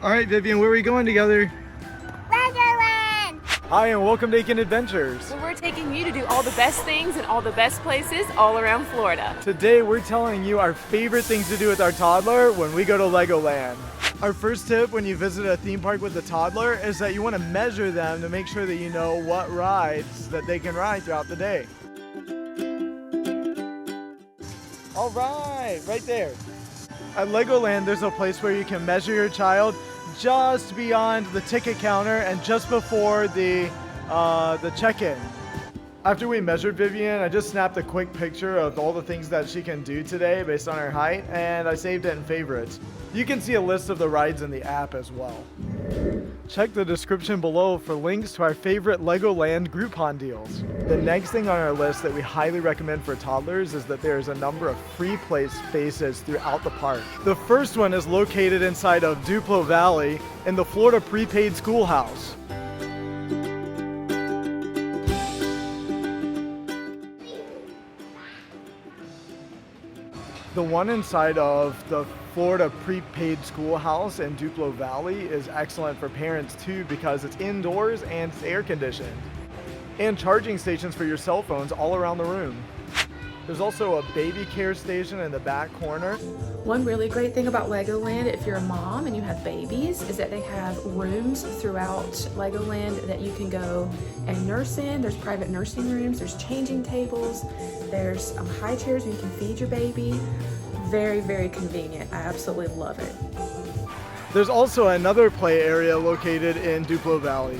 All right, Vivian, where are we going together? Legoland! Hi, and welcome to Aiken Adventures. Well, we're taking you to do all the best things in all the best places all around Florida. Today, we're telling you our favorite things to do with our toddler when we go to Legoland. Our first tip when you visit a theme park with a toddler is that you want to measure them to make sure that you know what rides that they can ride throughout the day. All right there. At Legoland, there's a place where you can measure your child just beyond the ticket counter and just before the check-in. After we measured Vivian, I just snapped a quick picture of all the things that she can do today based on her height, and I saved it in favorites. You can see a list of the rides in the app as well. Check the description below for links to our favorite Legoland Groupon deals. The next thing on our list that we highly recommend for toddlers is that there's a number of free play spaces throughout the park. The first one is located inside of Duplo Valley in the Florida Prepaid Schoolhouse. The one inside of the Florida Prepaid Schoolhouse in Duplo Valley is excellent for parents too because it's indoors and it's air conditioned. And charging stations for your cell phones all around the room. There's also a baby care station in the back corner. One really great thing about Legoland, if you're a mom and you have babies, is that they have rooms throughout Legoland that you can go and nurse in. There's private nursing rooms, there's changing tables, there's high chairs where you can feed your baby. Very, very convenient. I absolutely love it. There's also another play area located in Duplo Valley.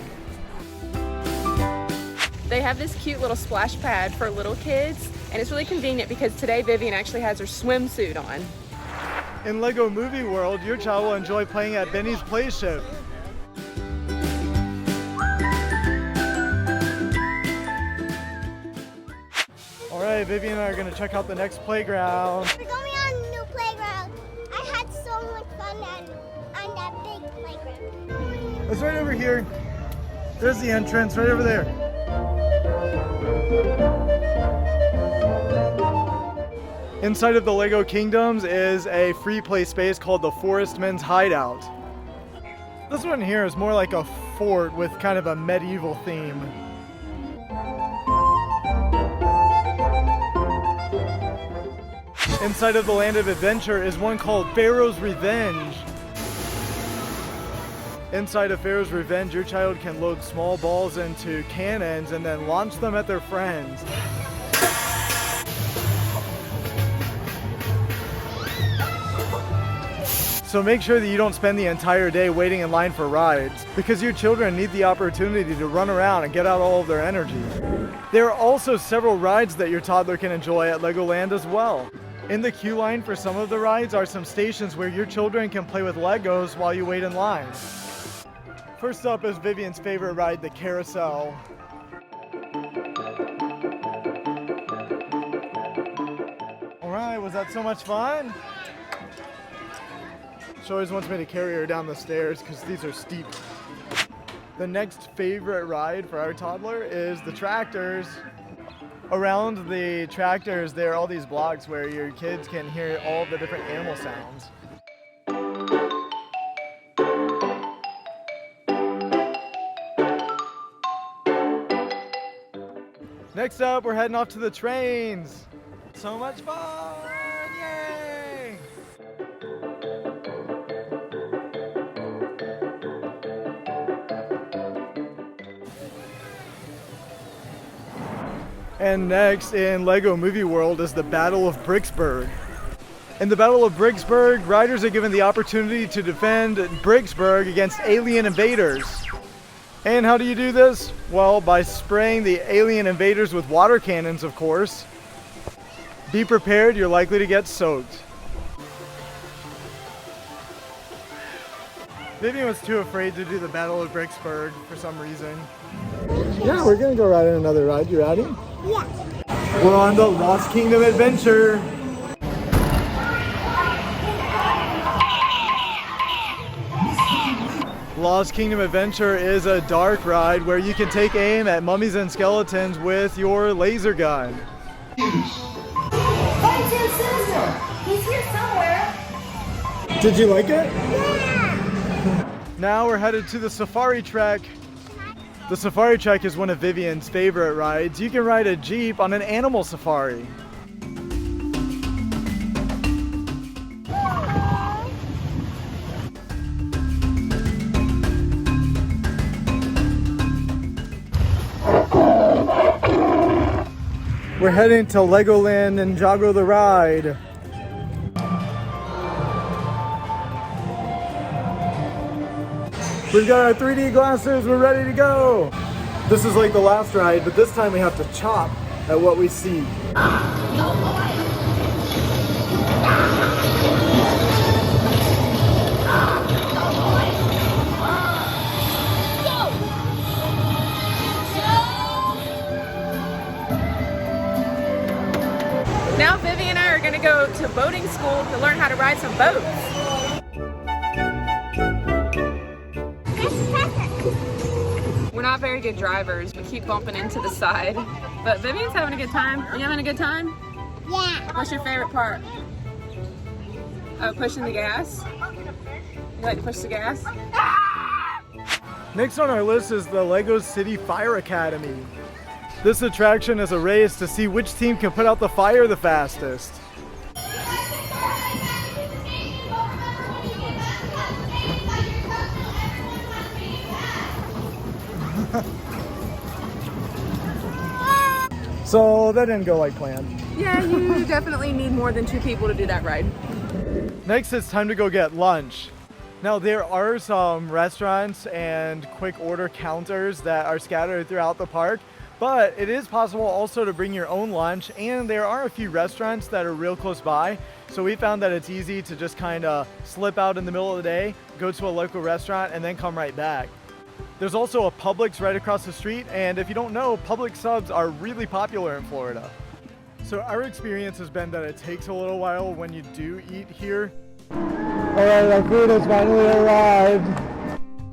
They have this cute little splash pad for little kids, and it's really convenient because today Vivian actually has her swimsuit on. In Lego Movie World, your child will enjoy playing at Benny's Playship. All right, Vivian and I are going to check out the next playground. We're going on a new playground. I had so much fun on that big playground. It's right over here. There's the entrance, right over there. Inside of the Lego Kingdoms is a free play space called the Forestman's Hideout. This one here is more like a fort with kind of a medieval theme. Inside of the Land of Adventure is one called Pharaoh's Revenge. Inside of Pharaoh's Revenge, your child can load small balls into cannons and then launch them at their friends. So make sure that you don't spend the entire day waiting in line for rides, because your children need the opportunity to run around and get out all of their energy. There are also several rides that your toddler can enjoy at Legoland as well. In the queue line for some of the rides are some stations where your children can play with Legos while you wait in line. First up is Vivian's favorite ride, the carousel. All right, was that so much fun? She always wants me to carry her down the stairs because these are steep. The next favorite ride for our toddler is the tractors. Around the tractors, there are all these blocks where your kids can hear all the different animal sounds. Next up, we're heading off to the trains. So much fun! Yay! And next in Lego Movie World is the Battle of Bricksburg. In the Battle of Bricksburg, riders are given the opportunity to defend Bricksburg against alien invaders. And how do you do this? Well, by spraying the alien invaders with water cannons, of course. Be prepared, you're likely to get soaked. Vivian was too afraid to do the Battle of Bricksburg for some reason. Yeah, we're gonna go ride on another ride. You ready? Yeah. We're on the Lost Kingdom adventure. Lost Kingdom Adventure is a dark ride where you can take aim at mummies and skeletons with your laser gun. Find your sister. He's here somewhere. Did you like it? Yeah. Now we're headed to the safari trek. The safari trek is one of Vivian's favorite rides. You can ride a Jeep on an animal safari. We're heading to Legoland and Ninjago the ride. We've got our 3D glasses, we're ready to go. This is like the last ride, but this time we have to chop at what we see. Now Vivi and I are going to go to boating school to learn how to ride some boats. We're not very good drivers. We keep bumping into the side. But Vivian's having a good time. Are you having a good time? Yeah. What's your favorite part? Oh, pushing the gas? You like to push the gas? Next on our list is the Lego City Fire Academy. This attraction is a race to see which team can put out the fire the fastest. So that didn't go like planned. Yeah, you definitely need more than 2 people to do that ride. Next, it's time to go get lunch. Now, there are some restaurants and quick order counters that are scattered throughout the park, but it is possible also to bring your own lunch, and there are a few restaurants that are real close by. So we found that it's easy to just kind of slip out in the middle of the day, go to a local restaurant, and then come right back. There's also a Publix right across the street, and if you don't know, Publix subs are really popular in Florida. So our experience has been that it takes a little while when you do eat here. Alright, our food has finally arrived.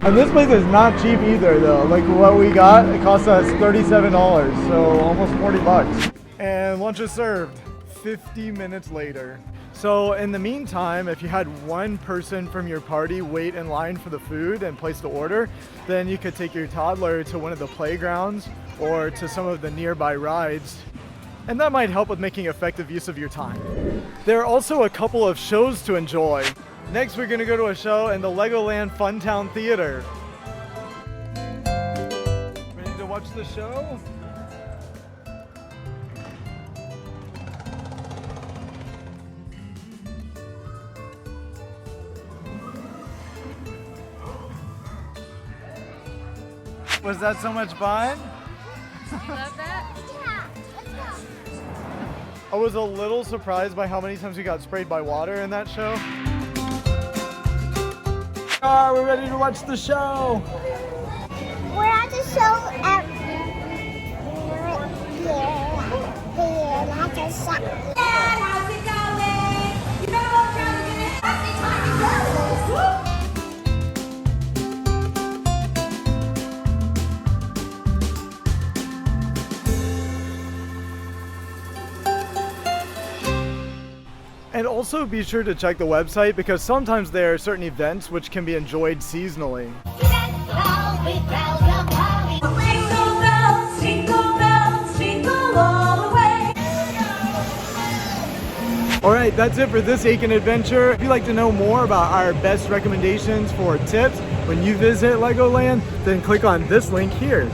And this place is not cheap either though. Like what we got, it cost us $37, so almost 40 bucks. And lunch is served 50 minutes later. So in the meantime, if you had one person from your party wait in line for the food and place the order, then you could take your toddler to one of the playgrounds or to some of the nearby rides. And that might help with making effective use of your time. There are also a couple of shows to enjoy. Next, we're gonna go to a show in the Legoland Funtown Theater. Ready to watch the show? Was that so much fun? You love that? Yeah. Let's go. I was a little surprised by how many times we got sprayed by water in that show. We're ready to watch the show. We're at the show at here at the shop. Dad, how's it going? You know what I'm trying to get? And also be sure to check the website because sometimes there are certain events which can be enjoyed seasonally. Alright, that's it for this Aiken adventure. If you'd like to know more about our best recommendations for tips when you visit Legoland, then click on this link here.